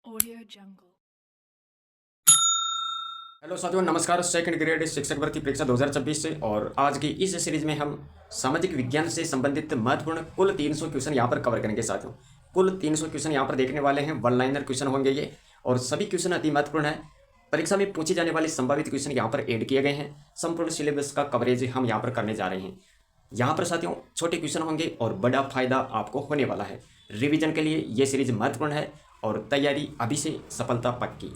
Audio Jungle. Hello साथियों, नमस्कार। Second grade शिक्षक भर्ती परीक्षा 2026 से और आज की इस सीरीज में हम सामाजिक विज्ञान से संबंधित महत्वपूर्ण कुल 300 क्वेश्चन यहाँ पर कवर करेंगे। साथियों, कुल 300 क्वेश्चन यहाँ पर देखने वाले हैं। वन लाइनर क्वेश्चन होंगे ये, और सभी क्वेश्चन अति महत्वपूर्ण है। परीक्षा में पूछी जाने वाली संभावित क्वेश्चन यहाँ पर ऐड किए गए हैं। संपूर्ण सिलेबस का कवरेज हम यहाँ पर करने जा रहे हैं। यहाँ पर साथियों छोटे क्वेश्चन होंगे और बड़ा फायदा आपको होने वाला है। रिवीजन के लिए ये सीरीज महत्वपूर्ण है और तैयारी अभी से सफलता पक्की।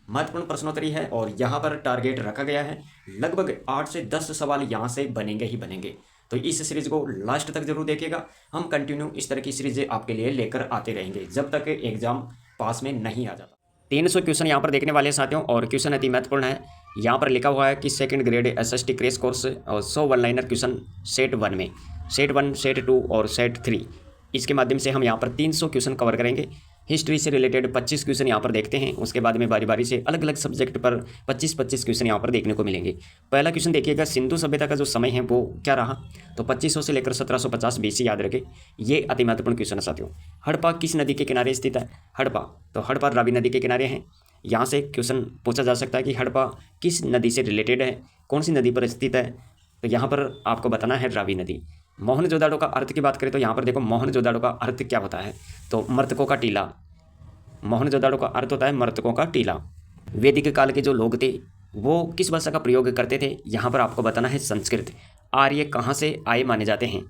महत्वपूर्ण प्रश्नोत्तरी है और यहाँ पर टारगेट रखा गया है लगभग 8 से 10 सवाल यहाँ से बनेंगे ही बनेंगे। तो इस सीरीज को लास्ट तक जरूर देखिएगा। हम कंटिन्यू इस तरह की सीरीज आपके लिए लेकर आते रहेंगे जब तक एग्जाम पास में नहीं आ जाता। 300 क्वेश्चन यहाँ पर देखने वाले हैं साथियों, और क्वेश्चन अति महत्वपूर्ण है। यहाँ पर लिखा हुआ है कि second grade SST crash course और 100 वन लाइनर क्वेश्चन सेट 1 में, सेट 1, सेट 2 और सेट 3, इसके माध्यम से हम यहाँ पर 300 क्वेश्चन कवर करेंगे। हिस्ट्री से रिलेटेड 25 क्वेश्चन यहाँ पर देखते हैं। उसके बाद में बारी बारी से अलग अलग सब्जेक्ट पर 25-25 क्वेश्चन यहाँ पर देखने को मिलेंगे। पहला क्वेश्चन देखिएगा, सिंधु सभ्यता का जो समय है वो क्या रहा? तो 2500 से लेकर 1750 बीसी याद रखें। ये अति महत्वपूर्ण क्वेश्चन है साथियों। हड़प्पा किस नदी के किनारे स्थित है? हड़प्पा, तो हड़प्पा रावी नदी के किनारे हैं। यहाँ से क्वेश्चन पूछा जा सकता है कि हड़प्पा किस नदी से रिलेटेड है, कौन सी नदी पर स्थित है? तो यहाँ पर आपको बताना है रावी नदी। मोहनजोदाड़ो का अर्थ की बात करें तो यहाँ पर देखो, मोहनजोदाड़ो का अर्थ क्या होता है? तो मृतकों का टीला। मोहनजोदाड़ो का अर्थ होता है मृतकों का टीला। वैदिक काल के जो लोग थे वो किस भाषा का प्रयोग करते थे? यहाँ पर आपको बताना है संस्कृत। आर्य कहाँ से आए माने जाते हैं?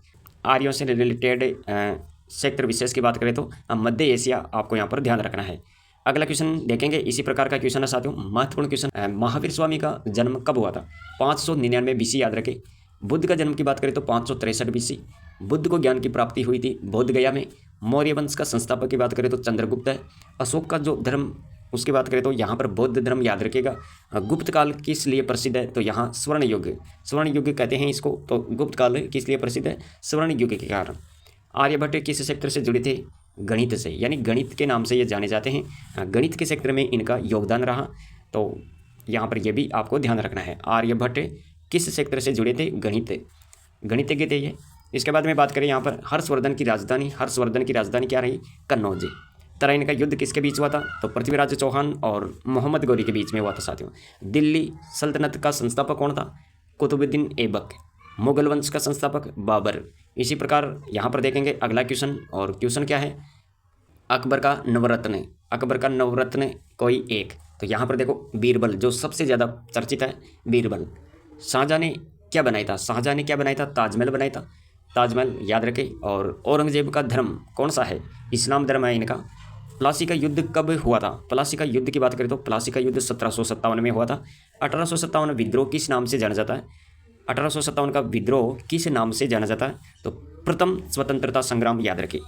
आर्यों से रिलेटेड क्षेत्र विशेष की बात करें तो मध्य एशिया आपको यहाँ पर ध्यान रखना है। अगला क्वेश्चन देखेंगे, इसी प्रकार का क्वेश्चन है साथियों, महत्वपूर्ण क्वेश्चन। महावीर स्वामी का जन्म कब हुआ था? 599 बीसी याद रखें। बुद्ध का जन्म की बात करें तो 563 बीसी। बुद्ध को ज्ञान की प्राप्ति हुई थी बोध गया में। मौर्य वंश का संस्थापक की बात करें तो चंद्रगुप्त है। अशोक का जो धर्म उसकी बात करें तो यहाँ पर बौद्ध धर्म याद रखेगा। गुप्त काल किस लिए प्रसिद्ध है? तो यहाँ स्वर्ण युग, स्वर्ण युग कहते हैं इसको। तो गुप्त काल किस लिए प्रसिद्ध है? स्वर्ण युग के कारण। आर्यभट्ट किस क्षेत्र से जुड़े थे? गणित से, यानी गणित के नाम से ये जाने जाते हैं। गणित के क्षेत्र में इनका योगदान रहा, तो यहाँ पर यह भी आपको ध्यान रखना है। आर्यभट्ट किस क्षेत्र से जुड़े थे? गणित, गणितज्ञ थे ये। इसके बाद में बात करें यहाँ पर हर्षवर्धन की राजधानी, हर्षवर्धन की राजधानी क्या रही? कन्नौज। तराइन का युद्ध किसके बीच हुआ था? तो पृथ्वीराज चौहान और मोहम्मद गौरी के बीच में हुआ था साथियों। दिल्ली सल्तनत का संस्थापक कौन था? कुतुबुद्दीन ऐबक। मुगल वंश का संस्थापक बाबर। इसी प्रकार यहाँ पर देखेंगे अगला क्वेश्चन, और क्वेश्चन क्या है? अकबर का नवरत्न, अकबर का नवरत्न कोई एक। तो यहाँ पर देखो बीरबल जो सबसे ज़्यादा चर्चित है, बीरबल। शाहजहाँ ने क्या बनाया था? शाहजहाँ ने क्या बनाया था? ताजमहल बनाया था, ताजमहल याद रखें। और औरंगजेब का धर्म कौन सा है? इस्लाम धर्म है इनका। प्लासी का युद्ध कब हुआ था? प्लासी का युद्ध की बात करें तो प्लासी का युद्ध 1757 में हुआ था। 1857 विद्रोह किस नाम से जाना जाता है? 1857 का विद्रोह किस नाम से जाना जाता है? तो प्रथम स्वतंत्रता संग्राम याद रखें।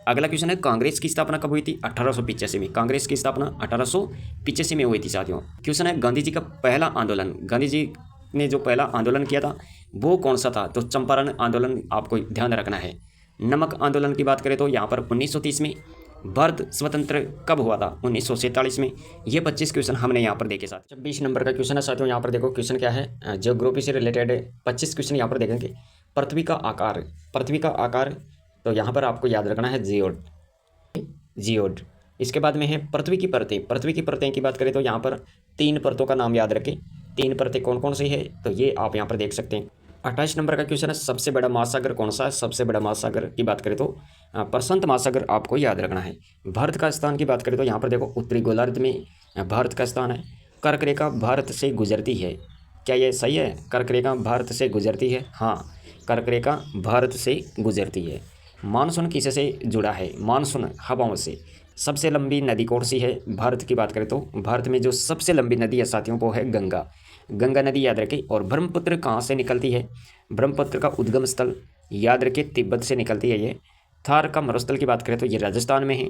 अगला क्वेश्चन है, कांग्रेस की स्थापना कब हुई थी? 1885 में। कांग्रेस की स्थापना 1885 में हुई थी साथियों। क्वेश्चन है, गांधी जी का पहला आंदोलन, गांधी जी ने जो पहला आंदोलन किया था वो कौन सा था? तो चंपारण आंदोलन आपको ध्यान रखना है। नमक आंदोलन की बात करें तो यहाँ पर 1930 में। भारत स्वतंत्र कब हुआ था? 1947 में। ये 25 क्वेश्चन हमने यहाँ पर देखे साथ। 26 नंबर का क्वेश्चन है साथियों। यहाँ पर देखो क्वेश्चन क्या है, ज्योग्राफी से रिलेटेड 25 क्वेश्चन यहाँ पर देखेंगे। पृथ्वी का आकार, पृथ्वी का आकार, तो यहाँ पर आपको याद रखना है जियोड, जियोड। इसके बाद में है पृथ्वी की परतें, पृथ्वी की परतें की बात करें तो यहाँ पर 3 परतों का नाम याद रखें। 3 परतें कौन कौन सी है? तो ये आप यहाँ पर देख सकते हैं। 28 नंबर का क्वेश्चन है, सबसे बड़ा महासागर कौन सा है? सबसे बड़ा महासागर की बात करें तो प्रशांत महासागर आपको याद रखना है। भारत का स्थान की बात करें तो यहाँ पर देखो उत्तरी गोलार्ध में भारत का स्थान है। कर्क रेखा भारत से गुजरती है, क्या ये सही है? कर्क रेखा भारत से गुजरती है, हाँ, कर्क रेखा भारत से गुजरती है। मानसून किससे जुड़ा है? मानसून हवाओं से। सबसे लंबी नदी कौन सी है? भारत की बात करें तो भारत में जो सबसे लंबी नदी है साथियों वो है गंगा, गंगा नदी याद रखें। और ब्रह्मपुत्र कहाँ से निकलती है? ब्रह्मपुत्र का उद्गम स्थल याद रखें तिब्बत से निकलती है ये। थार का मरुस्थल की बात करें तो ये राजस्थान में है।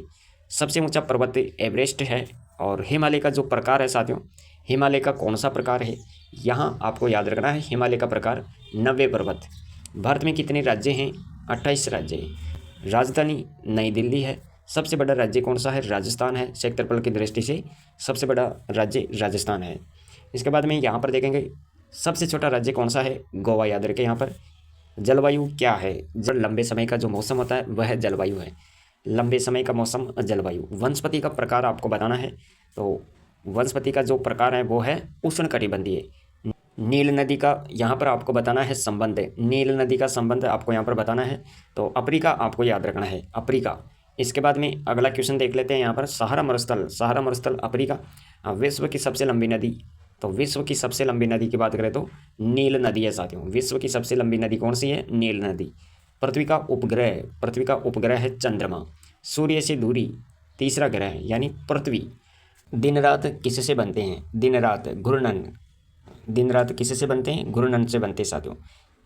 सबसे ऊंचा पर्वत एवरेस्ट है। और हिमालय का जो प्रकार है साथियों, हिमालय का कौन सा प्रकार है? यहाँ आपको याद रखना है हिमालय का प्रकार 90 पर्वत। भारत में कितने राज्य हैं? 28 राज्य हैं। राजधानी नई दिल्ली है। सबसे बड़ा राज्य कौन सा है? राजस्थान है। क्षेत्रफल की दृष्टि से सबसे बड़ा राज्य राजस्थान है। इसके बाद में यहाँ पर देखेंगे सबसे छोटा राज्य कौन सा है? गोवा याद रखें। यहाँ पर जलवायु क्या है? जो लंबे समय का जो मौसम होता है वह जलवायु है। लंबे समय का मौसम, जलवायु। वनस्पति का प्रकार आपको बताना है, तो वनस्पति का जो प्रकार है वो है उष्णकटिबंधीय। नील नदी का यहाँ पर आपको बताना है संबंध है, नील नदी का संबंध आपको यहाँ पर बताना है, तो अफ्रीका आपको याद रखना है, अफ्रीका। इसके बाद में अगला क्वेश्चन देख लेते हैं यहाँ पर, सहारा मरुस्थल, सहारा मरुस्थल अफ्रीका। विश्व की सबसे लंबी नदी, तो विश्व की सबसे लंबी नदी की बात करें तो नील नदी है साथियों। विश्व की सबसे लंबी नदी कौन सी है? नील नदी। पृथ्वी का उपग्रह, पृथ्वी का उपग्रह है चंद्रमा। सूर्य से दूरी, तीसरा ग्रह यानी पृथ्वी। दिन रात किससे बनते हैं? दिन रात घूर्णन, दिन रात किससे बनते हैं? घूर्णन से बनते हैं साथियों,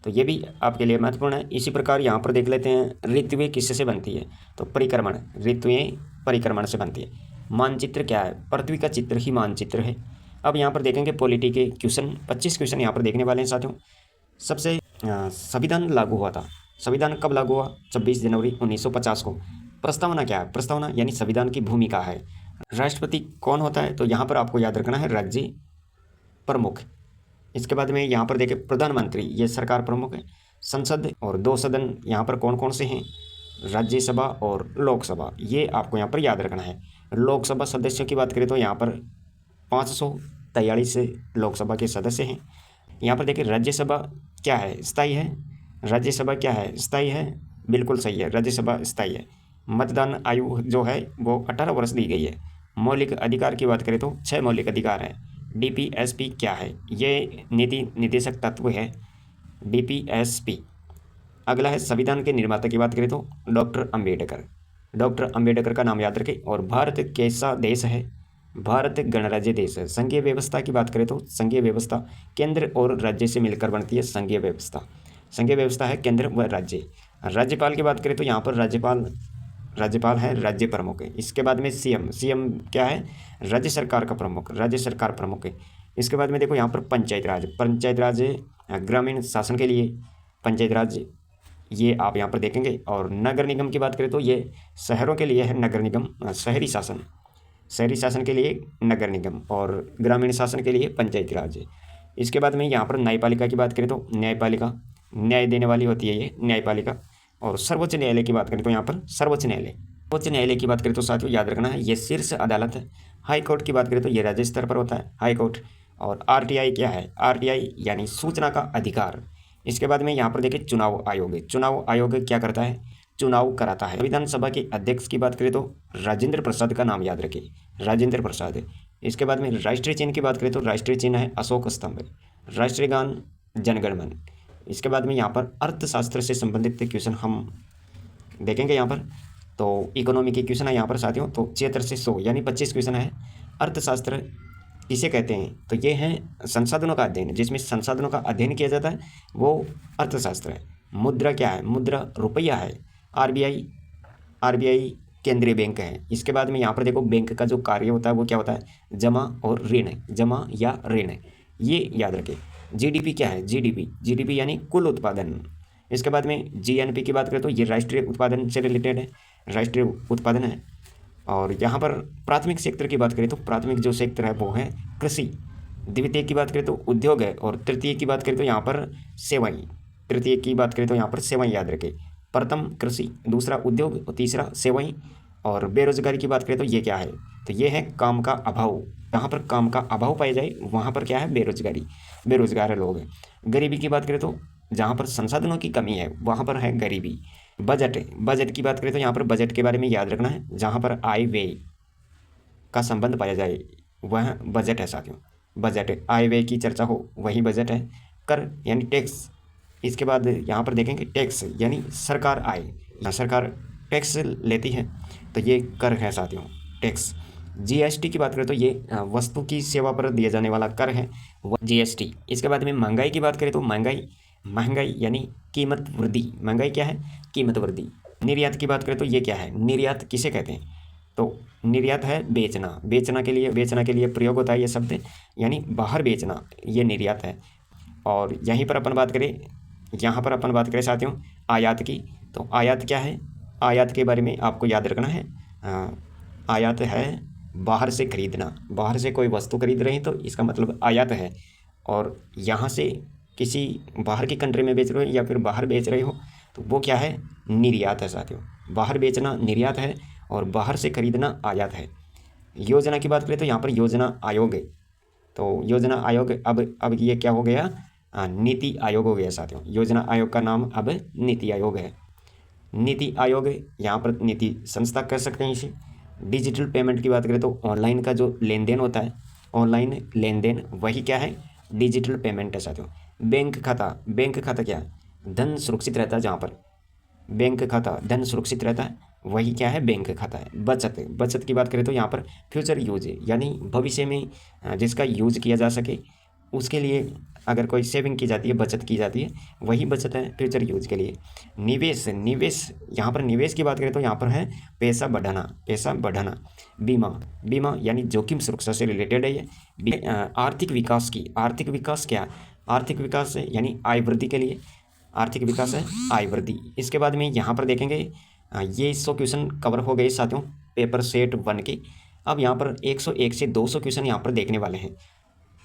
तो ये भी आपके लिए महत्वपूर्ण है। इसी प्रकार यहाँ पर देख लेते हैं ऋतुएं किससे बनती है, तो परिक्रमण, ऋतुएं परिक्रमण से बनती है। मानचित्र क्या है? पृथ्वी का चित्र ही मानचित्र है। अब यहाँ पर देखेंगे पॉलिटी के क्वेश्चन, 25 क्वेश्चन यहाँ पर देखने वाले हैं साथियों। सबसे संविधान लागू हुआ था, संविधान कब लागू हुआ? 26 जनवरी 1950 को। प्रस्तावना क्या है? प्रस्तावना यानी संविधान की भूमिका है। राष्ट्रपति कौन होता है? तो यहाँ पर आपको याद रखना है राज्य प्रमुख। इसके बाद में यहाँ पर देखें प्रधानमंत्री, ये सरकार प्रमुख है। संसद और दो सदन यहाँ पर कौन कौन से हैं? राज्यसभा और लोकसभा, ये आपको यहाँ पर याद रखना है। लोकसभा सदस्यों की बात करें तो यहाँ पर 543 लोकसभा के सदस्य हैं। यहाँ पर देखिए राज्यसभा क्या है? स्थायी है। राज्यसभा क्या है? स्थायी है, बिल्कुल सही है, राज्यसभा स्थायी है। मतदान आयु जो है वो 18 वर्ष दी गई है। मौलिक अधिकार की बात करें तो 6 मौलिक अधिकार हैं। डीपीएसपी क्या है? ये नीति निर्देशक तत्व है, डीपीएसपी। अगला है संविधान के निर्माता की बात करें तो डॉक्टर अंबेडकर, डॉक्टर अंबेडकर का नाम याद रखें। और भारत कैसा देश है? भारत गणराज्य देश है। संघीय व्यवस्था की बात करें तो संघीय व्यवस्था केंद्र और राज्य से मिलकर बनती है संघीय व्यवस्था। संघीय व्यवस्था है केंद्र व राज्य। राज्यपाल की बात करें तो यहाँ पर राज्यपाल, राज्यपाल है राज्य प्रमुख है। इसके बाद में सीएम, सीएम क्या है? राज्य सरकार का प्रमुख, राज्य सरकार प्रमुख है। इसके बाद में देखो यहाँ पर पंचायत राज, पंचायत राज ग्रामीण शासन के लिए पंचायत राज, ये आप यहाँ पर देखेंगे। और नगर निगम की बात करें तो ये शहरों के लिए है नगर निगम, शहरी शासन, शहरी शासन के लिए नगर निगम, और ग्रामीण शासन के लिए पंचायती राज। इसके बाद में यहाँ पर न्यायपालिका की बात करें तो न्यायपालिका, न्याय देने वाली होती है ये न्यायपालिका। और सर्वोच्च न्यायालय की बात करें तो यहाँ पर सर्वोच्च न्यायालय, सर्वोच्च न्यायालय की बात करें तो साथियों याद रखना है ये शीर्ष अदालत है। हाई कोर्ट की बात करें तो ये राज्य स्तर पर होता है हाई कोर्ट। और आरटीआई क्या है? आरटीआई यानी सूचना का अधिकार। इसके बाद में यहाँ पर देखिए चुनाव आयोग, चुनाव आयोग क्या करता है? चुनाव कराता है। विधानसभा के अध्यक्ष की बात करें तो राजेंद्र प्रसाद का नाम याद रखें, राजेंद्र प्रसाद। इसके बाद में राष्ट्रीय चिन्ह की बात करें तो राष्ट्रीय चिन्ह है अशोक स्तंभ। राष्ट्रीय गान जनगण मन। इसके बाद में यहाँ पर अर्थशास्त्र से संबंधित क्वेश्चन हम देखेंगे यहाँ पर, तो इकोनॉमी के क्वेश्चन है यहाँ पर साथियों, तो 76 से 100 यानी 25 क्वेश्चन है। अर्थशास्त्र किसे कहते हैं? तो ये है संसाधनों का अध्ययन, जिसमें संसाधनों का अध्ययन किया जाता है वो अर्थशास्त्र है। मुद्रा क्या है? मुद्रा रुपया है। आरबीआई, आरबीआई केंद्रीय बैंक है। इसके बाद में यहाँ पर देखो बैंक का जो कार्य होता है वो क्या होता है? जमा और ऋण, जमा या ऋण, ये याद रखें। जीडीपी क्या है? जीडीपी, जीडीपी यानी कुल उत्पादन। इसके बाद में जीएनपी की बात करें तो ये राष्ट्रीय उत्पादन से रिलेटेड है, राष्ट्रीय उत्पादन है। और यहाँ पर प्राथमिक सेक्टर की बात करें तो प्राथमिक जो सेक्टर है वो है कृषि। द्वितीय की बात करें तो उद्योग है। और तृतीय की बात करें तो यहाँ पर सेवाएं, तृतीय की बात करें तो यहाँ पर सेवाएं याद रखें। प्रथम कृषि, दूसरा उद्योग और तीसरा सेवाएं। और बेरोजगारी की बात करें तो ये क्या है? तो ये है काम का अभाव। जहाँ पर काम का अभाव पाया जाए वहाँ पर क्या है? बेरोजगारी, बेरोजगार लोग हैं। गरीबी की बात करें तो जहाँ पर संसाधनों की कमी है वहाँ पर है गरीबी। बजट, बजट की बात करें तो यहाँ पर बजट के बारे में याद रखना है, जहाँ पर आय व्यय का संबंध पाया जाए वह बजट है साथियों। बजट, आय व्यय की चर्चा हो वही बजट है। कर यानी टैक्स। इसके बाद यहाँ पर देखेंगे टैक्स यानी सरकार आय, सरकार टैक्स लेती है तो ये कर है साथियों, टैक्स। जीएसटी की बात करें तो ये वस्तु की सेवा पर दिया जाने वाला कर है, जीएसटी। इसके बाद में महंगाई की बात करें तो महंगाई, महंगाई यानी कीमत वृद्धि। महंगाई क्या है? कीमत वृद्धि। निर्यात की बात करें तो ये क्या है? निर्यात किसे कहते हैं? तो निर्यात है बेचना, बेचना के लिए, बेचना के लिए प्रयोग होता है ये शब्द, यानी बाहर बेचना, ये निर्यात है। और यहीं पर अपन बात करें, यहाँ पर अपन बात करें साथियों आयात की, तो आयात क्या है? आयात के बारे में आपको याद रखना है। आयात है बाहर से खरीदना, बाहर से कोई वस्तु खरीद रहे हैं तो इसका मतलब आयात है। और यहाँ से किसी बाहर की कंट्री में बेच रहे हो या फिर बाहर बेच रहे हो तो वो क्या है? निर्यात है साथियों। बाहर बेचना निर्यात है और बाहर से खरीदना आयात है। योजना की बात करें तो यहाँ पर योजना आयोग है, तो योजना आयोग अब ये क्या हो गया, नीति आयोग हो गया साथियों। योजना आयोग का नाम अब नीति आयोग है। नीति आयोग यहाँ पर नीति संस्था कह सकते हैं इसे। डिजिटल पेमेंट की बात करें तो ऑनलाइन का जो लेन देन होता है, ऑनलाइन लेन देन, वही क्या है, डिजिटल पेमेंट है साथियों। बैंक खाता क्या है, धन सुरक्षित रहता है। जहाँ पर बैंक खाता धन सुरक्षित रहता है वही क्या है, बैंक खाता है। बचत की बात करें तो यहाँ पर फ्यूचर यूज है, यानी भविष्य में जिसका यूज किया जा सके उसके लिए अगर कोई सेविंग की जाती है, बचत की जाती है, वही बचत है फ्यूचर यूज के लिए। निवेश यहाँ पर निवेश की बात करें तो यहाँ पर है पैसा बढ़ाना। बीमा यानी जोखिम सुरक्षा से रिलेटेड है ये। आर्थिक विकास क्या, आर्थिक विकास है यानी आय वृद्धि के लिए, आर्थिक विकास है आय वृद्धि। इसके बाद में यहाँ पर देखेंगे ये 100 क्वेश्चन कवर हो गए साथियों पेपर सेट 1 के। अब यहाँ पर 101 से 200 क्वेश्चन यहाँ पर देखने वाले हैं।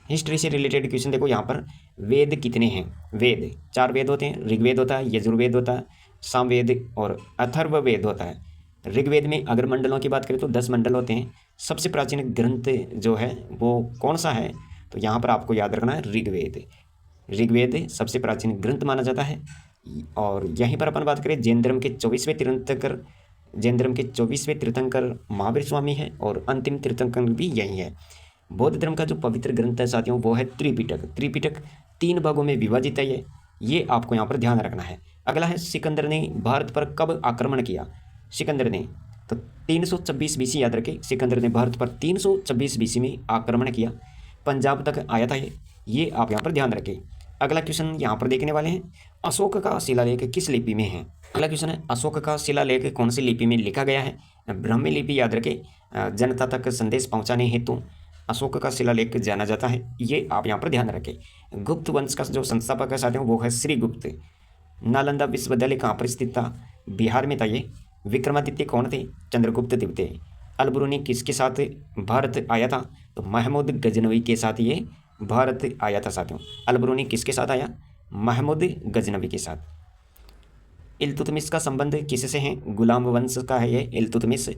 हिस्ट्री से रिलेटेड क्वेश्चन देखो। यहाँ पर वेद कितने हैं, वेद 4 वेद होते हैं। ऋग्वेद होता है, यजुर्वेद होता है, सामवेद और अथर्ववेद होता है। ऋग्वेद में अगर मंडलों की बात करें तो 10 मंडल होते हैं। सबसे प्राचीन ग्रंथ जो है वो कौन सा है, तो यहाँ पर आपको याद रखना है ऋग्वेद सबसे प्राचीन ग्रंथ माना जाता है। और यहीं पर अपन बात करें जैन धर्म के 24वें तीर्थंकर महावीर स्वामी है और अंतिम तीर्थंकर भी यही है। बौद्ध धर्म का जो पवित्र ग्रंथ है साथियों वो है त्रिपिटक 3 भागों में विभाजित है ये आपको यहाँ पर ध्यान रखना है। अगला है सिकंदर ने भारत पर कब आक्रमण किया, सिकंदर ने तो 326 BC याद रखें। सिकंदर ने भारत पर 326 BC में आक्रमण किया, पंजाब तक आया था ये आप यहाँ पर ध्यान रखें। अगला क्वेश्चन यहाँ पर देखने वाले हैं, अशोक का शिलालेख किस लिपि में है। अगला क्वेश्चन है अशोक का शिलालेख कौन सी लिपि में लिखा गया है, ब्राह्मी लिपि याद रखें। जनता तक संदेश पहुँचाने हेतु अशोक का शिलालेख जाना जाता है, ये आप यहाँ पर ध्यान रखें। गुप्त वंश का जो संस्थापक है साथियों वो है श्रीगुप्त। नालंदा विश्वविद्यालय कहाँ पर स्थित था, बिहार में था ये। विक्रमादित्य कौन थे, चंद्रगुप्त द्वितीय। अलबरूनी किसके साथ भारत आया था, तो महमूद गजनवी के साथ ये भारत आया था साथियों। अलबरूनी किसके साथ आया, महमूद गजनवी के साथ। इल्तुतमिश का संबंध किससे है, गुलाम वंश का है ये इल्तुतमिश।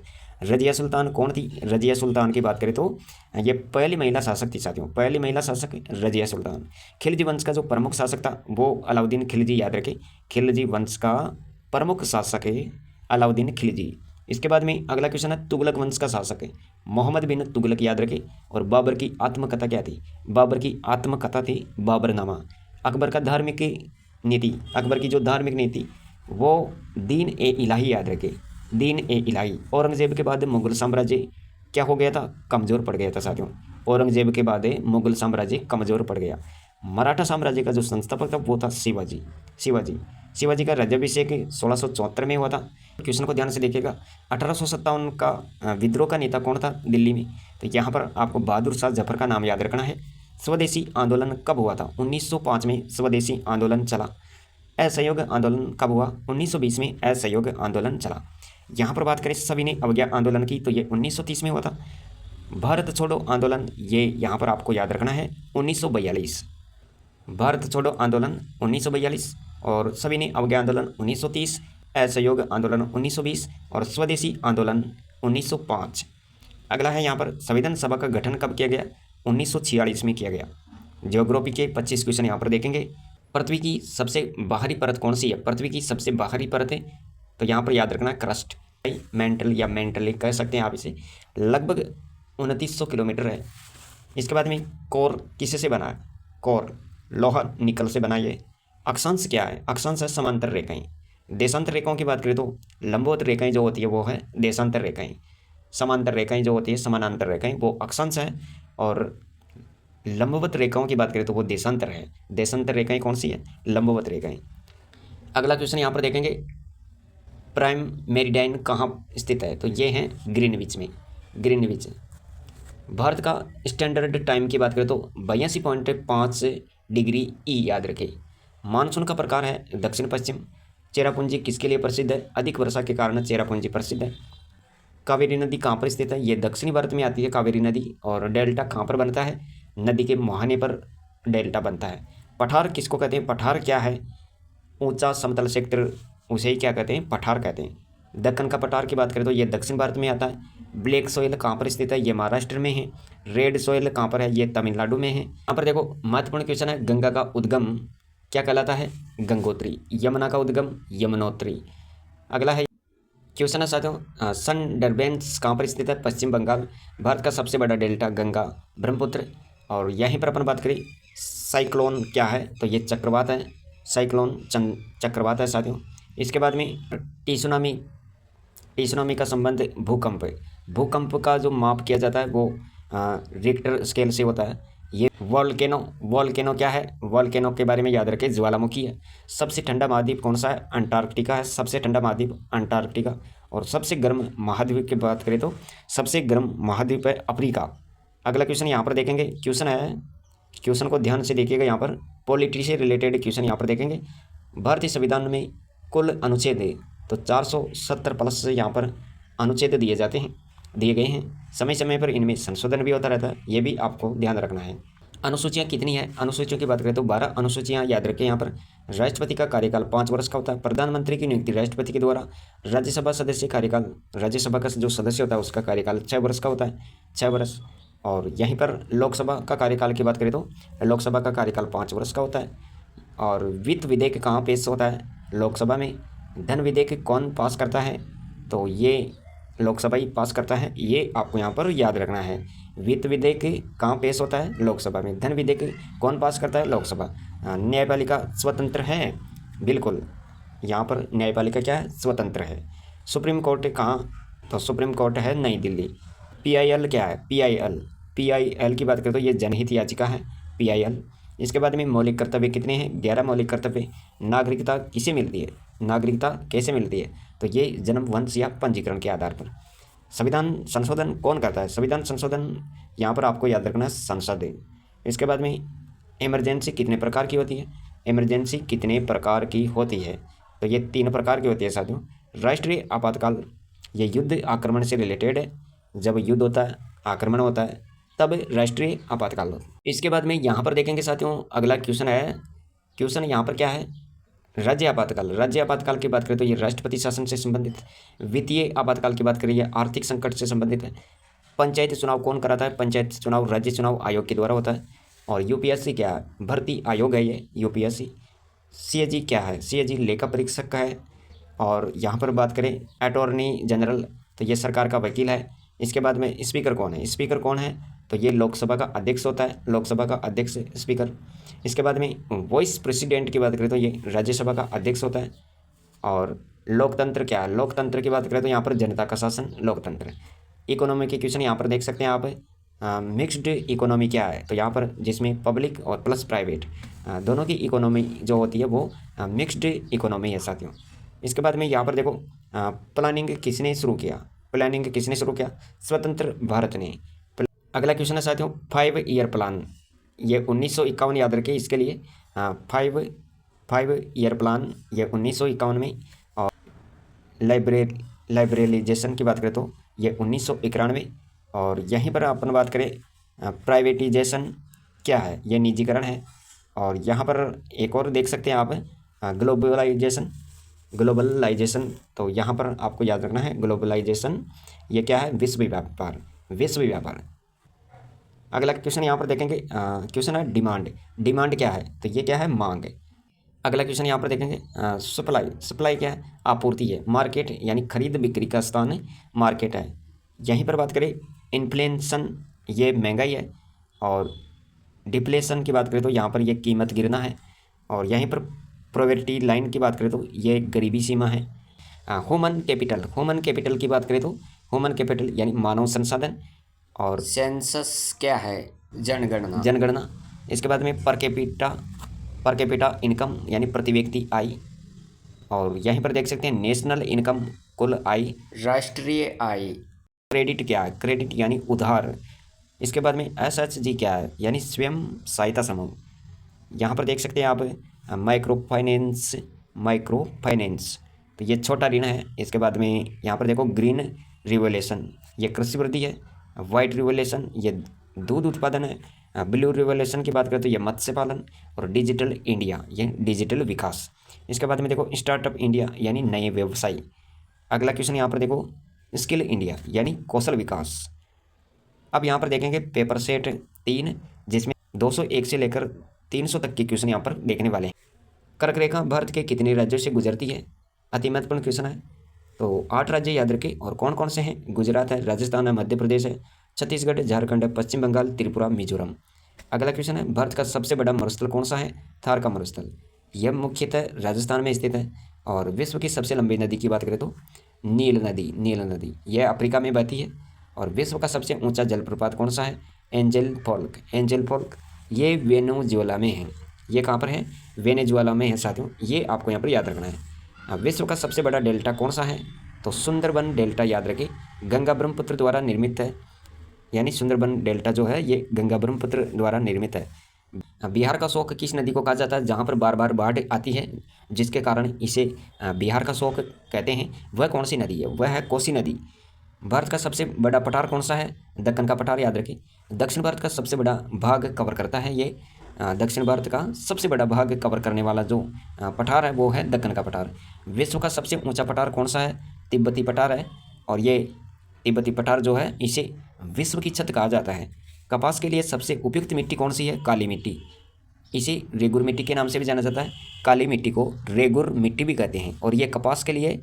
रजिया सुल्तान कौन थी, रजिया सुल्तान की बात करें तो ये पहली महिला शासक थी साथियों, पहली महिला शासक रजिया सुल्तान। खिलजी वंश का जो प्रमुख शासक था वो अलाउद्दीन खिलजी याद रखें। खिलजी वंश का प्रमुख शासक है अलाउद्दीन खिलजी। इसके बाद में अगला क्वेश्चन है तुगलक वंश का शासक है मोहम्मद बिन तुगलक याद रखें। और बाबर की आत्मकथा क्या थी, बाबर की आत्मकथा थी बाबरनामा। अकबर का धार्मिक नीति, अकबर की जो धार्मिक नीति वो दीन ए इलाही याद रखें, दीन ए इलाही। औरंगजेब के बाद मुगल साम्राज्य क्या हो गया था, कमज़ोर पड़ गया था साथियों। औरंगजेब के बाद मुगल साम्राज्य कमज़ोर पड़ गया। मराठा साम्राज्य का जो संस्थापक था वो था शिवाजी का राज्याभिषेक 1674 में हुआ था। क्वेश्चन को ध्यान से देखिएगा। 1857 का विद्रोह का नेता कौन था दिल्ली में, तो यहाँ पर आपको बहादुर शाह जफर का नाम याद रखना है। स्वदेशी आंदोलन कब हुआ था, 1905 में स्वदेशी आंदोलन चला। असहयोग आंदोलन कब हुआ, 1920 में असहयोग आंदोलन चला। यहाँ पर बात करें सविनय अवज्ञा आंदोलन की तो ये 1930 में हुआ था। भारत छोड़ो आंदोलन ये यहाँ पर आपको याद रखना है 1942। भारत छोड़ो आंदोलन 1942 और सविनय अवज्ञा आंदोलन 1930, असहयोग आंदोलन 1920 और स्वदेशी आंदोलन 1905। अगला है यहाँ पर संविधान सभा का गठन कब किया गया, 1946 में किया गया। ज्योग्राफी के 25 क्वेश्चन यहाँ पर देखेंगे। पृथ्वी की सबसे बाहरी परत कौन सी है, पृथ्वी की सबसे बाहरी परत है तो यहाँ पर याद रखना क्रस्ट, मेंटल या मेंटली कह सकते हैं आप इसे, लगभग 2900 किलोमीटर है। इसके बाद में कोर किससे बना है, कोर लोहा निकल से बना है। अक्षांश क्या है, अक्षांश है समांतर रेखाएं। देशांतर रेखाओं की बात करें तो लंबवत रेखाएं जो होती है वो है देशांतर रेखाएं, समांतर रेखाएं जो होती है समानांतर रेखाएं वो अक्षांश है। और लंबवत रेखाओं की बात करें तो वो देशांतर है। देशांतर रेखाएं कौन सी है, लंबवत रेखाएं। अगला क्वेश्चन यहाँ पर देखेंगे, प्राइम मेरिडियन कहाँ स्थित है, तो ये है ग्रीनविच में, ग्रीनविच। भारत का स्टैंडर्ड टाइम की बात करें तो 82.5 डिग्री ई याद रखें। मानसून का प्रकार है दक्षिण पश्चिम। चेरापूंजी किसके लिए प्रसिद्ध है, अधिक वर्षा के कारण चेरापूंजी प्रसिद्ध है। कावेरी नदी कहाँ पर स्थित है, ये दक्षिणी भारत में आती है कावेरी नदी। और डेल्टा कहाँ पर बनता है, नदी के मुहाने पर डेल्टा बनता है। पठार किसको कहते हैं, पठार क्या है, ऊंचा समतल क्षेत्र, उसे ही क्या कहते हैं, पठार कहते हैं। दक्कन का पठार की बात करें तो ये दक्षिण भारत में आता है। ब्लैक सोयल कहाँ पर स्थित है, ये महाराष्ट्र में है। रेड सोयल कहाँ पर है, ये तमिलनाडु में है। यहाँ पर देखो महत्वपूर्ण क्वेश्चन है, गंगा का उद्गम क्या कहलाता है, गंगोत्री। यमुना का उद्गम यमुनोत्री। अगला है क्वेश्चन है साथियों, सनडरबेंस कहाँ पर स्थित है, पश्चिम बंगाल। भारत का सबसे बड़ा डेल्टा गंगा ब्रह्मपुत्र। और यहीं पर अपन बात करें साइक्लोन क्या है, तो ये चक्रवात है। साइक्लोन चक्रवात है साथियों। इसके बाद में टीसुनामी। टीसुनामी का संबंध भूकंप है। भूकंप का जो माप किया जाता है वो रिक्टर स्केल से होता है। ये वॉल्केनो। वॉल्केनो क्या है, वॉल्केनो के बारे में याद रखें, ज्वालामुखी है। सबसे ठंडा महाद्वीप कौन सा है, अंटार्कटिका है। सबसे ठंडा महाद्वीप अंटार्कटिका। और सबसे गर्म महाद्वीप की बात करें तो सबसे गर्म महाद्वीप है अफ्रीका। अगला क्वेश्चन यहाँ पर देखेंगे, क्वेश्चन है, क्वेश्चन को ध्यान से देखिएगा। यहाँ पर पॉलिटी से रिलेटेड क्वेश्चन यहाँ पर देखेंगे। भारतीय संविधान में कुल अनुच्छेद है तो 470 प्लस से यहाँ पर अनुच्छेद दिए जाते हैं, दिए गए हैं। समय समय पर इनमें संशोधन भी होता रहता है, ये भी आपको ध्यान रखना है। अनुसूचियाँ कितनी है, अनुसूचियों की बात करें तो 12 अनुसूचियाँ याद रखें। यहाँ पर राष्ट्रपति का कार्यकाल 5 वर्ष का होता है। प्रधानमंत्री की नियुक्ति राष्ट्रपति के द्वारा। राज्यसभा सदस्य कार्यकाल, राज्यसभा का जो सदस्य होता है उसका कार्यकाल 6 वर्ष का होता है, 6 वर्ष। और यहीं पर लोकसभा का कार्यकाल की बात करें तो लोकसभा का कार्यकाल 5 वर्ष का होता है। और वित्त विधेयक कहाँ पेश होता है, लोकसभा में। धन विधेयक कौन पास करता है, तो ये लोकसभा ही पास करता है, ये आपको यहाँ पर याद रखना है। वित्त विधेयक कहाँ पेश होता है, लोकसभा में। धन विधेयक कौन पास करता है, लोकसभा। न्यायपालिका स्वतंत्र है, बिल्कुल। यहाँ पर न्यायपालिका क्या है, स्वतंत्र है। सुप्रीम कोर्ट कहाँ, तो सुप्रीम कोर्ट है नई दिल्ली। PIL क्या है, PIL की बात करें तो ये जनहित याचिका है, PIL। इसके बाद में मौलिक कर्तव्य कितने हैं, 11 मौलिक कर्तव्य। नागरिकता किसे मिलती है, नागरिकता कैसे मिलती है, तो ये जन्म, वंश या पंजीकरण के आधार पर। संविधान संशोधन कौन करता है, संविधान संशोधन यहाँ पर आपको याद रखना है, संसद है। इसके बाद में इमरजेंसी कितने प्रकार की होती है, इमरजेंसी कितने प्रकार की होती है, तो ये 3 प्रकार की होती है साथियों। राष्ट्रीय आपातकाल, ये युद्ध आक्रमण से रिलेटेड है। जब युद्ध होता है, आक्रमण होता है, तब राष्ट्रीय आपातकाल होता है। इसके बाद में यहाँ पर देखेंगे साथियों, अगला क्वेश्चन है, क्वेश्चन यहाँ पर क्या है, राज्य आपातकाल। राज्य आपातकाल की बात करें तो ये राष्ट्रपति शासन से संबंधित है। वित्तीय आपातकाल की बात करें, ये आर्थिक संकट से संबंधित है। पंचायत चुनाव कौन कराता है, पंचायत चुनाव राज्य चुनाव आयोग के द्वारा होता है। और UPSC क्या है, भर्ती आयोग है ये, UPSC। CAG क्या है, CAG लेखा परीक्षक का है। और यहाँ पर बात करें अटॉर्नी जनरल, तो ये सरकार का वकील है। इसके बाद में स्पीकर कौन है, स्पीकर कौन है, तो ये लोकसभा का अध्यक्ष होता है, लोकसभा का अध्यक्ष स्पीकर। इसके बाद में वाइस प्रेसिडेंट की बात करें तो ये राज्यसभा का अध्यक्ष होता है। और लोकतंत्र क्या है, लोकतंत्र की बात करें तो यहाँ पर जनता का शासन, लोकतंत्र। इकोनॉमी के क्वेश्चन यहाँ पर देख सकते हैं आप। मिक्स्ड इकोनॉमी क्या है, तो यहाँ पर जिसमें पब्लिक और प्लस प्राइवेट दोनों की इकोनॉमी जो होती है वो मिक्स्ड इकोनॉमी है साथियों। इसके बाद में यहाँ पर देखो, प्लानिंग किसने शुरू किया, प्लानिंग किसने शुरू किया, स्वतंत्र भारत ने। अगला क्वेश्चन है साथियों, 5 ईयर प्लान, ये 1951 याद रखें इसके लिए। 5 ईयर प्लान ये 1951 में। और लाइब्रेलाइजेशन की बात करें तो ये 1991। और यहीं पर अपन बात करें प्राइवेटाइजेशन क्या है, ये निजीकरण है। और यहाँ पर एक और देख सकते हैं आप, ग्लोबलाइजेशन, ग्लोबलाइजेशन, तो यहाँ पर आपको याद रखना है ग्लोबलाइजेशन ये क्या है, विश्व व्यापार, विश्व व्यापार। अगला क्वेश्चन यहाँ पर देखेंगे, क्वेश्चन है डिमांड। डिमांड क्या है, तो ये क्या है, मांग। अगला क्वेश्चन यहाँ पर देखेंगे, सप्लाई। सप्लाई क्या है, आपूर्ति है। मार्केट यानी खरीद बिक्री का स्थान है, मार्केट है। यहीं पर बात करें इन्फ्लेशन, ये महंगाई है। और डिफ्लेशन की बात करें तो यहाँ पर ये कीमत गिरना है। और यहीं पर पॉवर्टी लाइन की बात करें तो ये गरीबी सीमा है। ह्यूमन कैपिटल, ह्यूमन कैपिटल की बात करें तो ह्यूमन कैपिटल यानी मानव संसाधन। और सेंसस क्या है, जनगणना, जनगणना। इसके बाद में पर कैपिटा इनकम यानी प्रति व्यक्ति आय। और यहीं पर देख सकते हैं नेशनल इनकम, कुल आय, राष्ट्रीय आय। क्रेडिट क्या है, क्रेडिट यानी उधार। इसके बाद में SHG क्या है, यानी स्वयं सहायता समूह। यहाँ पर देख सकते हैं आप माइक्रो फाइनेंस, माइक्रो फाइनेंस, तो ये छोटा ऋण है। इसके बाद में यहाँ पर देखो ग्रीन रिवोल्यूशन, ये कृषि वृद्धि है। वाइट रिवोल्यूशन ये दूध उत्पादन है। ब्लू रिवोल्यूशन की बात करें तो ये मत्स्य पालन। और डिजिटल इंडिया ये डिजिटल विकास। इसके बाद में देखो स्टार्टअप इंडिया यानी नए व्यवसाय। अगला क्वेश्चन यहाँ पर देखो, स्किल इंडिया यानी कौशल विकास। अब यहाँ पर देखेंगे पेपर सेट 3, जिसमें 201 से लेकर 300 तक के क्वेश्चन यहाँ पर देखने वाले हैं। कर्क रेखा भारत के कितने राज्यों से गुजरती है? अति महत्वपूर्ण क्वेश्चन है। तो 8 राज्य याद रखें, और कौन कौन से हैं? गुजरात है, राजस्थान है, मध्य प्रदेश है, छत्तीसगढ़, झारखंड है, पश्चिम बंगाल, त्रिपुरा, मिजोरम। अगला क्वेश्चन है, भारत का सबसे बड़ा मरुस्थल कौन सा है? थार का मरुस्थल। यह मुख्यतः राजस्थान में स्थित है। और विश्व की सबसे लंबी नदी की बात करें तो नील नदी यह अफ्रीका में बहती है। और विश्व का सबसे ऊंचा जलप्रपात कौन सा है? Angel folk. ये वेनेजुएला में है। ये कहाँ पर है? वेनेजुएला में है साथियों, ये आपको यहाँ पर याद रखना है। विश्व का सबसे बड़ा डेल्टा कौन सा है? तो सुंदरबन डेल्टा याद रखें, गंगा ब्रह्मपुत्र द्वारा निर्मित है। यानी सुंदरबन डेल्टा जो है ये गंगा ब्रह्मपुत्र द्वारा निर्मित है। बिहार का शोक किस नदी को कहा जाता है? जहाँ पर बार बार बाढ़ आती है, जिसके कारण इसे बिहार का शोक कहते हैं, वह कौन सी नदी है? वह है कोसी नदी। भारत का सबसे बड़ा पठार कौन सा है? दक्कन का पठार याद रखें। दक्षिण भारत का सबसे बड़ा भाग कवर करता है ये। दक्षिण भारत का सबसे बड़ा भाग कवर करने वाला जो पठार है वो है दक्कन का पठार। विश्व का सबसे ऊंचा पठार कौन सा है? तिब्बती पठार है। और ये तिब्बती पठार जो है इसे विश्व की छत कहा जाता है। कपास के लिए सबसे उपयुक्त मिट्टी कौन सी है? काली मिट्टी। इसे रेगुर मिट्टी के नाम से भी जाना जाता है। काली मिट्टी को रेगुर मिट्टी भी कहते हैं, और ये कपास के लिए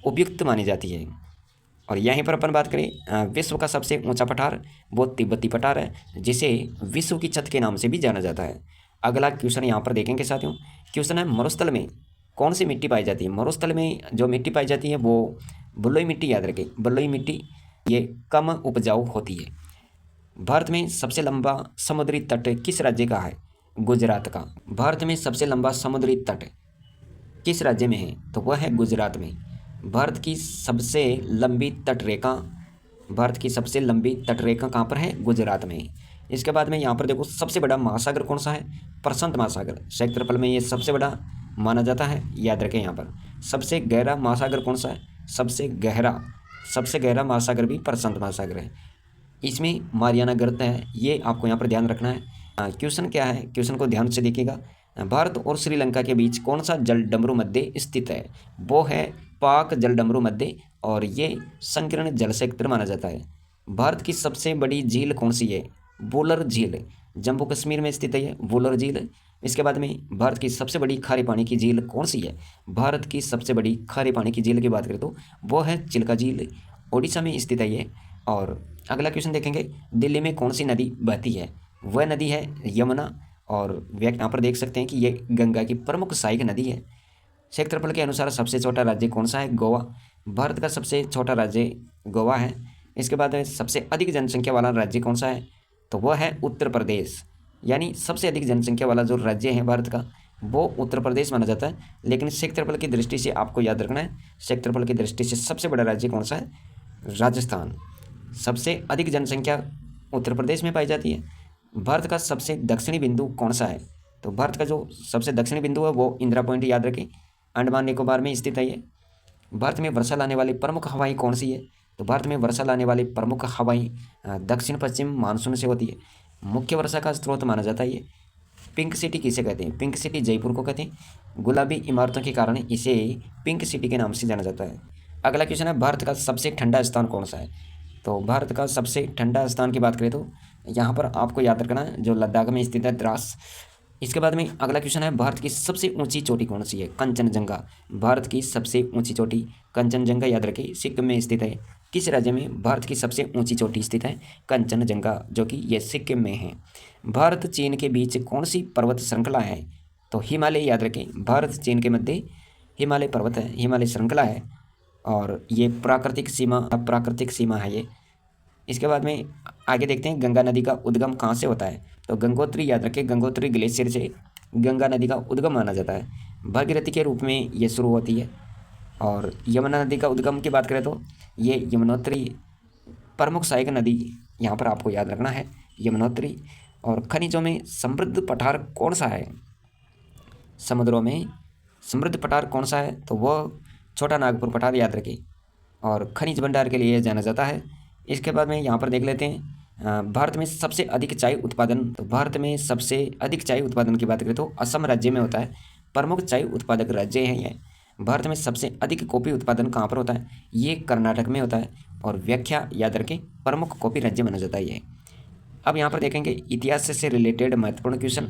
उपयुक्त मानी जाती है। और यहीं पर अपन बात करें विश्व का सबसे ऊंचा पठार, वो तिब्बती पठार है, जिसे विश्व की छत के नाम से भी जाना जाता है। अगला क्वेश्चन यहाँ पर देखेंगे साथियों। क्वेश्चन है, मरुस्थल में कौन सी मिट्टी पाई जाती है? मरुस्थल में जो मिट्टी पाई जाती है वो बलुई मिट्टी याद रखें। बलुई मिट्टी ये कम उपजाऊ होती है। भारत में सबसे लंबा समुद्री तट किस राज्य का है? गुजरात का। भारत में सबसे लंबा समुद्री तट किस राज्य में है? तो वह है गुजरात में। भारत की सबसे लंबी तटरेखा कहाँ पर है? गुजरात में। इसके बाद में यहाँ पर देखो, सबसे बड़ा महासागर कौन सा है? प्रशांत महासागर। क्षेत्रफल में ये सबसे बड़ा माना जाता है, याद रखें। यहाँ पर सबसे गहरा महासागर कौन सा है? सबसे गहरा महासागर भी प्रशांत महासागर है। इसमें मारियाना गर्त है, ये आपको यहाँ पर ध्यान रखना है। क्वेश्चन क्या है? क्वेश्चन को ध्यान से देखिएगा। भारत और श्रीलंका के बीच कौन सा जलडमरू मध्य स्थित है? वो है पाक जलडमरू मध्य, और ये संकीर्ण जल क्षेत्र माना जाता है। भारत की सबसे बड़ी झील कौन सी है? वुलर झील। जम्मू कश्मीर में स्थित है ये वुलर झील। इसके बाद में भारत की सबसे बड़ी खारे पानी की झील कौन सी है? भारत की सबसे बड़ी खारे पानी की झील की बात करें तो वो है चिल्का झील, ओडिशा में स्थित है ये। और अगला क्वेश्चन देखेंगे, दिल्ली में कौन सी नदी बहती है? वह नदी है यमुना। और यहाँ पर देख सकते हैं कि ये गंगा की प्रमुख सहायक नदी है। क्षेत्रफल के अनुसार सबसे छोटा राज्य कौन सा है? गोवा। भारत का सबसे छोटा राज्य गोवा है। इसके बाद में सबसे अधिक जनसंख्या वाला राज्य कौन सा है? तो वह है उत्तर प्रदेश। यानी सबसे अधिक जनसंख्या वाला जो राज्य है भारत का वो उत्तर प्रदेश माना जाता है। लेकिन क्षेत्रफल की दृष्टि से आपको याद रखना है, क्षेत्रफल की दृष्टि से सबसे बड़ा राज्य कौन सा है? राजस्थान। सबसे अधिक जनसंख्या उत्तर प्रदेश में पाई जाती है। भारत का सबसे दक्षिणी बिंदु कौन सा है? तो भारत का जो सबसे दक्षिणी बिंदु है वो इंदिरा पॉइंट याद रखें, अंडमान निकोबार में स्थित है ये। भारत में वर्षा लाने वाली प्रमुख हवाएं कौन सी है? तो भारत में वर्षा लाने वाली प्रमुख हवाएं दक्षिण पश्चिम मानसून से होती है। मुख्य वर्षा का स्रोत माना जाता है ये। पिंक सिटी किसे कहते हैं? पिंक सिटी जयपुर को कहते हैं। गुलाबी इमारतों के कारण इसे पिंक सिटी के नाम से जाना जाता है। अगला क्वेश्चन है, भारत का सबसे ठंडा स्थान कौन सा है? तो भारत का सबसे ठंडा स्थान की बात करें तो यहाँ पर आपको याद रखना है जो लद्दाख में स्थित है, द्रास। इसके बाद में अगला क्वेश्चन है, भारत की सबसे ऊंची चोटी कौन सी है? कंचनजंगा। भारत की सबसे ऊंची चोटी कंचनजंगा याद रखें, सिक्किम में स्थित है। किस राज्य में भारत की सबसे ऊंची चोटी स्थित है? कंचनजंगा, जो कि ये सिक्किम में है। भारत चीन के बीच कौन सी पर्वत श्रृंखला है? तो हिमालय याद रखें। भारत चीन के मध्य हिमालय पर्वत है, हिमालय श्रृंखला है, और ये प्राकृतिक सीमा है ये। इसके बाद में आगे देखते हैं, गंगा नदी का उद्गम कहाँ से होता है? तो गंगोत्री याद रखें, गंगोत्री ग्लेशियर से गंगा नदी का उद्गम माना जाता है। भागीरथी के रूप में ये शुरू होती है। और यमुना नदी का उद्गम की बात करें तो ये यमुनोत्री, प्रमुख सहायक नदी यहाँ पर आपको याद रखना है, यमुनोत्री। और खनिजों में समृद्ध पठार कौन सा है? समुद्रों में समृद्ध पठार कौन सा है? तो वह छोटा नागपुर पठार याद रखें, और खनिज भंडार के लिए जाना जाता है। इसके बाद में यहाँ पर देख लेते हैं, भारत में सबसे अधिक चाय उत्पादन। तो भारत में सबसे अधिक चाय उत्पादन की बात करें तो असम राज्य में होता है, प्रमुख चाय उत्पादक राज्य है ये। भारत में सबसे अधिक कॉफी उत्पादन कहाँ पर होता है? ये कर्नाटक में होता है। और व्याख्या याद रखें, प्रमुख कॉफी राज्य माना जाता है ये। अब यहाँ पर देखेंगे इतिहास से रिलेटेड महत्वपूर्ण क्वेश्चन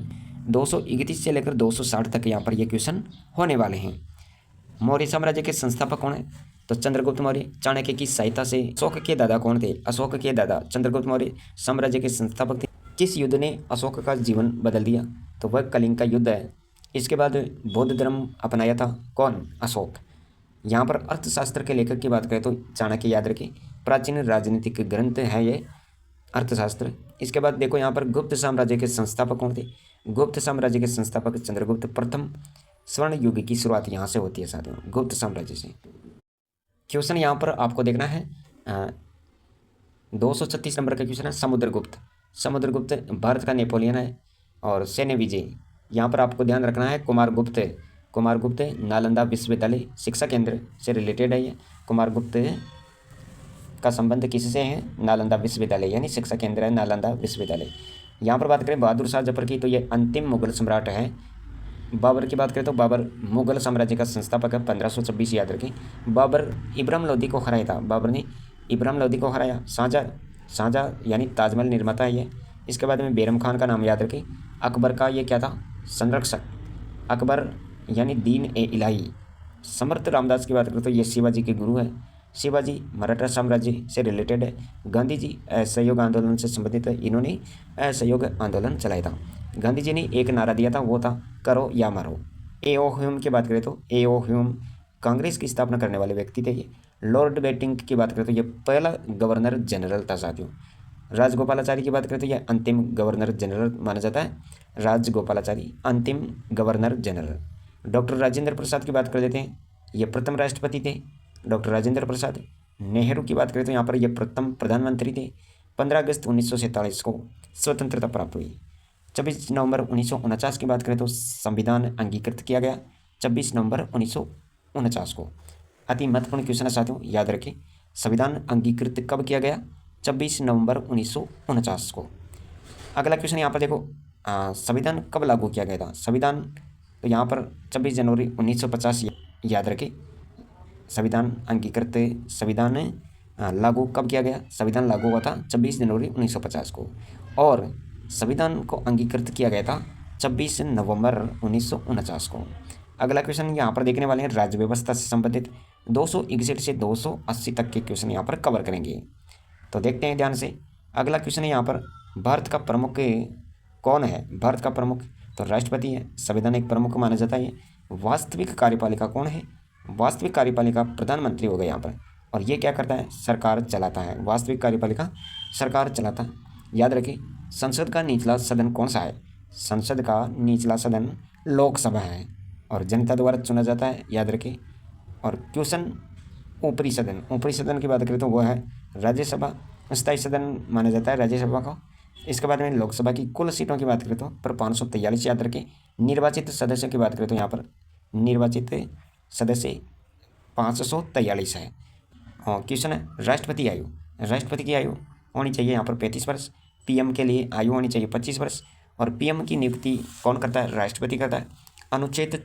231 से लेकर 260 तक यहाँ पर ये क्वेश्चन होने वाले हैं। मौर्य साम्राज्य के संस्थापक कौन है? तो चंद्रगुप्त मौर्य। चाणक्य की सहायता से अशोक के दादा कौन थे? अशोक के दादा चंद्रगुप्त मौर्य साम्राज्य के संस्थापक थे। किस युद्ध ने अशोक का जीवन बदल दिया? तो वह कलिंग का युद्ध है। इसके बाद बौद्ध धर्म अपनाया था कौन? अशोक। यहाँ पर अर्थशास्त्र के लेखक की बात करें तो चाणक्य याद रखें, प्राचीन राजनीतिक ग्रंथ है ये अर्थशास्त्र। इसके बाद देखो यहाँ पर गुप्त साम्राज्य के संस्थापक कौन थे? गुप्त साम्राज्य के संस्थापक चंद्रगुप्त प्रथम। स्वर्ण युग की शुरुआत यहाँ से होती है साथियों, गुप्त साम्राज्य से। क्वेश्चन यहाँ पर आपको देखना है 236 नंबर का क्वेश्चन है समुद्रगुप्त। समुद्रगुप्त भारत का नेपोलियन है। और सैन्य विजय यहाँ पर आपको ध्यान रखना है कुमारगुप्त। कुमारगुप्त नालंदा विश्वविद्यालय शिक्षा केंद्र से रिलेटेड है ये। कुमारगुप्त का संबंध किससे है? नालंदा विश्वविद्यालय, यानी शिक्षा केंद्र है नालंदा विश्वविद्यालय। यहाँ पर बात करें बहादुर शाह जफर की, तो ये अंतिम मुगल सम्राट है। बाबर की बात करें तो बाबर मुगल साम्राज्य का संस्थापक है, 1526 याद रखें। बाबर इब्राहिम लोदी को हराया था, बाबर ने इब्राहिम लोदी को हराया। शाहजहाँ यानी ताजमहल निर्माता है ये। इसके बाद में बैरम खान का नाम याद रखें। अकबर का ये क्या था? संरक्षक। अकबर यानी दीन ए इलाही। समर्थ रामदास की बात करें तो ये शिवाजी के गुरु है। शिवाजी मराठा साम्राज्य से रिलेटेड है। गांधी जी असहयोग आंदोलन से संबंधित है, इन्होंने असहयोग आंदोलन चलाया था। गांधी जी ने एक नारा दिया था, वो था करो या मरो। ए.ओ. ह्यूम की बात करें तो ए.ओ. ह्यूम कांग्रेस की स्थापना करने वाले व्यक्ति थे ये। लॉर्ड बेटिंग की बात करें तो ये पहला गवर्नर जनरल था साथियों। राजगोपालाचारी की बात करें तो यह अंतिम गवर्नर जनरल माना जाता है। राजगोपालाचारी अंतिम governor general. Doctor Rajendra Prasad की बात कर लेते हैं, ये प्रथम राष्ट्रपति थे डॉक्टर राजेंद्र प्रसाद। नेहरू की बात करें तो यहाँ पर ये प्रथम प्रधानमंत्री थे। 15 अगस्त 1947 को स्वतंत्रता प्राप्त हुई। 26 नवंबर 1949 की बात करें तो संविधान अंगीकृत किया गया 26 नवंबर 1949 को। अति महत्वपूर्ण क्वेश्चन है साथियों, याद रखें संविधान अंगीकृत कब किया गया? 26 नवंबर 1949 को। अगला क्वेश्चन यहाँ पर देखो, संविधान कब लागू किया गया था? संविधान तो यहाँ पर 26 जनवरी 1950 याद रखें। संविधान अंगीकृत संविधान लागू कब किया गया? संविधान लागू हुआ था 26 जनवरी 1950 को। और संविधान को अंगीकृत किया गया था 26 नवंबर 1949 को। अगला क्वेश्चन यहाँ पर देखने वाले हैं राज्य व्यवस्था से संबंधित 261 से 280 तक के क्वेश्चन यहाँ पर कवर करेंगे। तो देखते हैं ध्यान से। अगला क्वेश्चन है यहाँ पर भारत का प्रमुख कौन है? भारत का प्रमुख तो राष्ट्रपति है, संवैधानिक प्रमुख माना जाता है। वास्तविक कार्यपालिका कौन है? वास्तविक कार्यपालिका प्रधानमंत्री हो गया यहाँ पर। और ये क्या करता है? सरकार चलाता है। वास्तविक कार्यपालिका सरकार चलाता है। याद रखें संसद का निचला सदन कौन सा है? संसद का निचला सदन लोकसभा है और जनता द्वारा चुना जाता है, याद रखें। और क्वेश्चन ऊपरी सदन की बात करें तो वह है राज्यसभा। स्थायी सदन माना जाता है राज्यसभा को। इसके बाद में लोकसभा की कुल सीटों की बात करें तो पर 543 याद रखें। निर्वाचित सदस्यों की बात करें तो यहाँ पर निर्वाचित सदस्य 543 है। हाँ, क्वेश्चन है राष्ट्रपति आयु। राष्ट्रपति की आयु होनी चाहिए यहाँ पर 35 वर्ष। पीएम के लिए आयु होनी चाहिए 25 वर्ष। और पीएम की नियुक्ति कौन करता है? राष्ट्रपति करता है। अनुच्छेद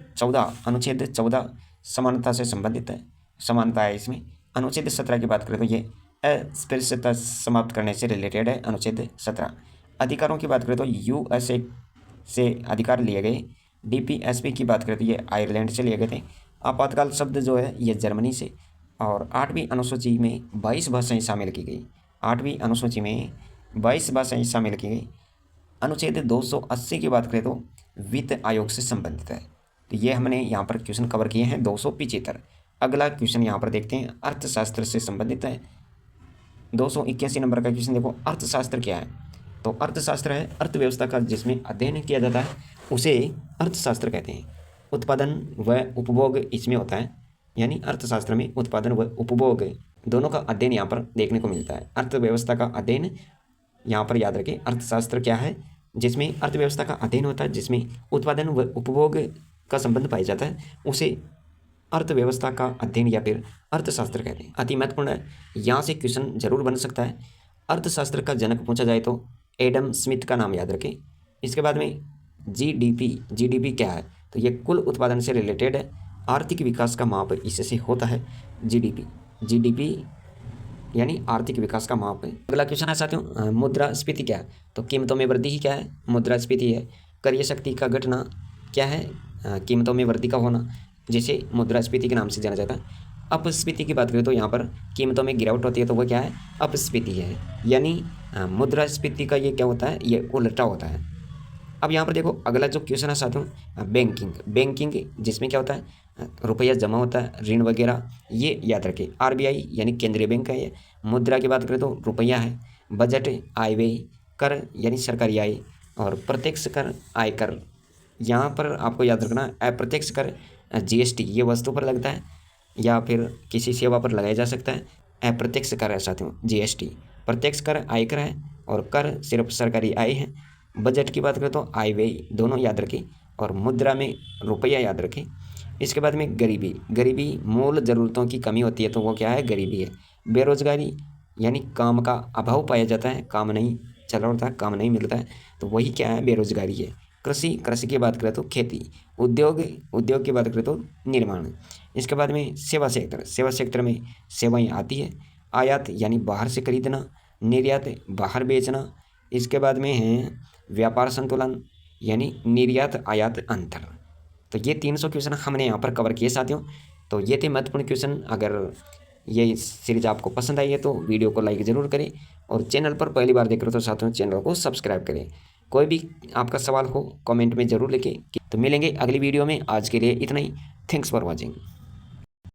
14 समानता से संबंधित है, समानता है इसमें। अनुच्छेद 17 की बात करें तो ये अस्पृश्यता समाप्त करने से रिलेटेड है। अनुच्छेद 17। अधिकारों की बात करें तो यूएसए से अधिकार लिए गए। डीपीएसपी की बात करें तो ये आयरलैंड से लिए गए थे। आपातकाल शब्द जो है ये जर्मनी से। और 8वीं अनुसूची में 22 भाषाएँ शामिल की गई। 8वीं अनुसूची में 22 भाषाएँ शामिल की गई। अनुच्छेद 280 की बात करें तो वित्त आयोग से संबंधित है। तो ये हमने यहाँ पर क्वेश्चन कवर किए हैं 275। अगला क्वेश्चन यहाँ पर देखते हैं अर्थशास्त्र से संबंधित है। 281 नंबर का क्वेश्चन देखो, अर्थशास्त्र क्या है? तो अर्थशास्त्र है अर्थव्यवस्था का जिसमें अध्ययन किया जाता है उसे अर्थशास्त्र कहते हैं। उत्पादन व उपभोग इसमें होता है, यानी अर्थशास्त्र में उत्पादन व उपभोग दोनों का अध्ययन यहाँ पर देखने को मिलता है। अर्थव्यवस्था का अध्ययन यहाँ पर याद रखें। अर्थशास्त्र क्या है? जिसमें अर्थव्यवस्था का अध्ययन होता है, जिसमें उत्पादन व उपभोग का संबंध पाया जाता है, उसे अर्थव्यवस्था का अध्ययन या फिर अर्थशास्त्र कहते हैं। अति महत्वपूर्ण है, यहाँ से क्वेश्चन जरूर बन सकता है। अर्थशास्त्र का जनक पूछा जाए तो एडम स्मिथ का नाम याद रखें। इसके बाद में जीडीपी क्या है? तो ये कुल उत्पादन से रिलेटेड है। आर्थिक विकास का माप इससे होता है जीडीपी। जीडीपी यानी आर्थिक विकास का माप है। अगला क्वेश्चन है साथियों, मुद्रास्फीति क्या है? तो कीमतों में वृद्धि ही क्या है? मुद्रास्फीति है। क्रय शक्ति का घटना क्या है? कीमतों में वृद्धि का होना, जिसे मुद्रास्फीति के नाम से जाना जाता है। अपस्फीति की बात करें तो यहाँ पर कीमतों में गिरावट होती है, तो वो क्या है? अपस्फीति है। यानी मुद्रास्फीति का ये क्या होता है? ये उल्टा होता है। अब यहाँ पर देखो अगला जो क्वेश्चन है साथियों, बैंकिंग। बैंकिंग जिसमें क्या होता है? रुपया जमा होता है, ऋण वगैरह, ये याद रखें। आरबीआई यानी केंद्रीय बैंक है ये। मुद्रा की बात करें तो रुपया है। बजट, आय व्यय, कर यानी सरकारी आय, और प्रत्यक्ष कर, आयकर। यहाँ पर आपको याद रखना अप्रत्यक्ष कर जीएसटी ये वस्तु पर लगता है या फिर किसी सेवा पर लगाया जा सकता है। अप्रत्यक्ष कर है साथियों जीएसटी। प्रत्यक्ष कर आयकर है, और कर सिर्फ सरकारी आय है। बजट की बात करें तो आय व्यय दोनों याद रखें, और मुद्रा में रुपया याद रखें। इसके बाद में गरीबी। गरीबी मूल ज़रूरतों की कमी होती है, तो वो क्या है? गरीबी है। बेरोजगारी यानी काम का अभाव पाया जाता है, काम नहीं चल रहा, काम नहीं मिलता है, तो वही क्या है? बेरोजगारी है। कृषि। कृषि की बात करें तो खेती। उद्योग। उद्योग की बात करें तो निर्माण। इसके बाद में सेवा सेक्टर। सेवा सेक्टर में सेवाएं आती है। आयात यानी बाहर से खरीदना। निर्यात बाहर बेचना। इसके बाद में है व्यापार संतुलन यानी निर्यात आयात अंतर। तो ये 300 क्वेश्चन हमने यहाँ पर कवर किए साथियों। तो ये थे महत्वपूर्ण क्वेश्चन। अगर ये सीरीज आपको पसंद आई है तो वीडियो को लाइक ज़रूर करें, और चैनल पर पहली बार देख रहे हो तो साथियों चैनल को सब्सक्राइब करें। कोई भी आपका सवाल हो कमेंट में ज़रूर लिखें। तो मिलेंगे अगली वीडियो में। आज के लिए इतना ही। Thanks for watching.